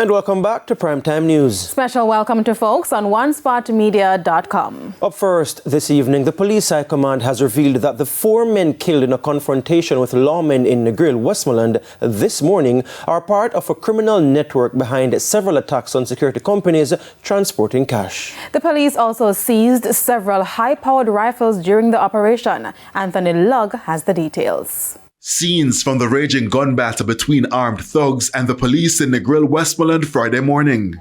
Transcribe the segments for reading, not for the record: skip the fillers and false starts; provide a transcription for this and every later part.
And welcome back to Primetime News. Special welcome to folks on OneSpotMedia.com. Up first this evening, the Police High Command has revealed that the 4 men killed in a confrontation with lawmen in Negril, Westmoreland this morning are part of a criminal network behind several attacks on security companies transporting cash. The police also seized several high-powered rifles during the operation. Anthony Lugg has the details. Scenes from the raging gun battle between armed thugs and the police in Negril, Westmoreland Friday morning.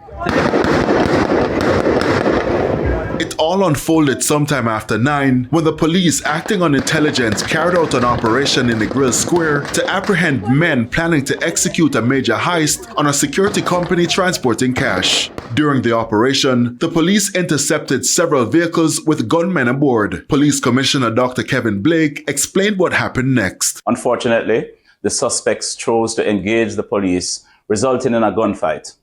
It all unfolded sometime after 9 when the police, acting on intelligence, carried out an operation in Negril Square to apprehend men planning to execute a major heist on a security company transporting cash. During the operation, the police intercepted several vehicles with gunmen aboard. Police Commissioner Dr. Kevin Blake explained what happened next. Unfortunately, the suspects chose to engage the police, resulting in a gunfight.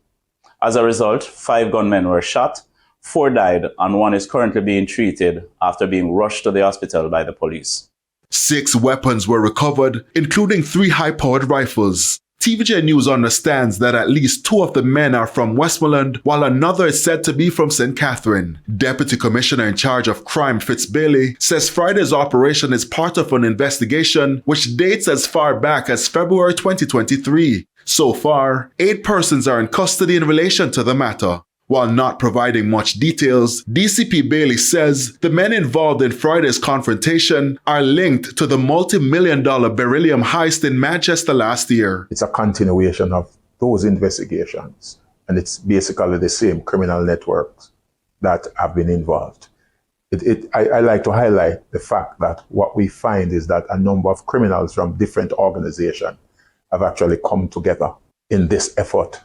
As a result, 5 gunmen were shot, 4 died, and 1 is currently being treated after being rushed to the hospital by the police. 6 weapons were recovered, including 3 high-powered rifles. TVJ News understands that at least 2 of the men are from Westmoreland, while another is said to be from St. Catherine. Deputy Commissioner in charge of crime Fitz Bailey says Friday's operation is part of an investigation which dates as far back as February 2023. So far, 8 persons are in custody in relation to the matter. While not providing much details, DCP Bailey says the men involved in Friday's confrontation are linked to the multi-million-dollar Beryllium Heist in Manchester last year. It's a continuation of those investigations, and it's basically the same criminal networks that have been involved. I like to highlight the fact that what we find is that a number of criminals from different organizations have actually come together in this effort.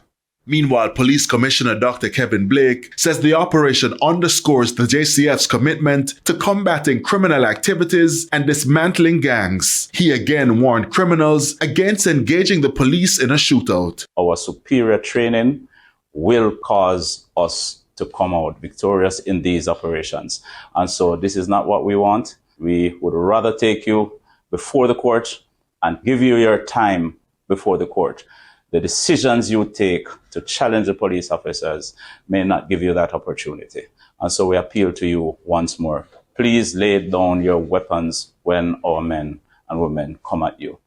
Meanwhile, Police Commissioner Dr. Kevin Blake says the operation underscores the JCF's commitment to combating criminal activities and dismantling gangs. He again warned criminals against engaging the police in a shootout. Our superior training will cause us to come out victorious in these operations. And so this is not what we want. We would rather take you before the court and give you your time before the court. The decisions you take to challenge the police officers may not give you that opportunity. And so we appeal to you once more. Please lay down your weapons when our men and women come at you.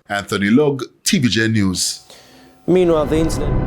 Anthony Lugg, TVJ News. Meanwhile, the incident...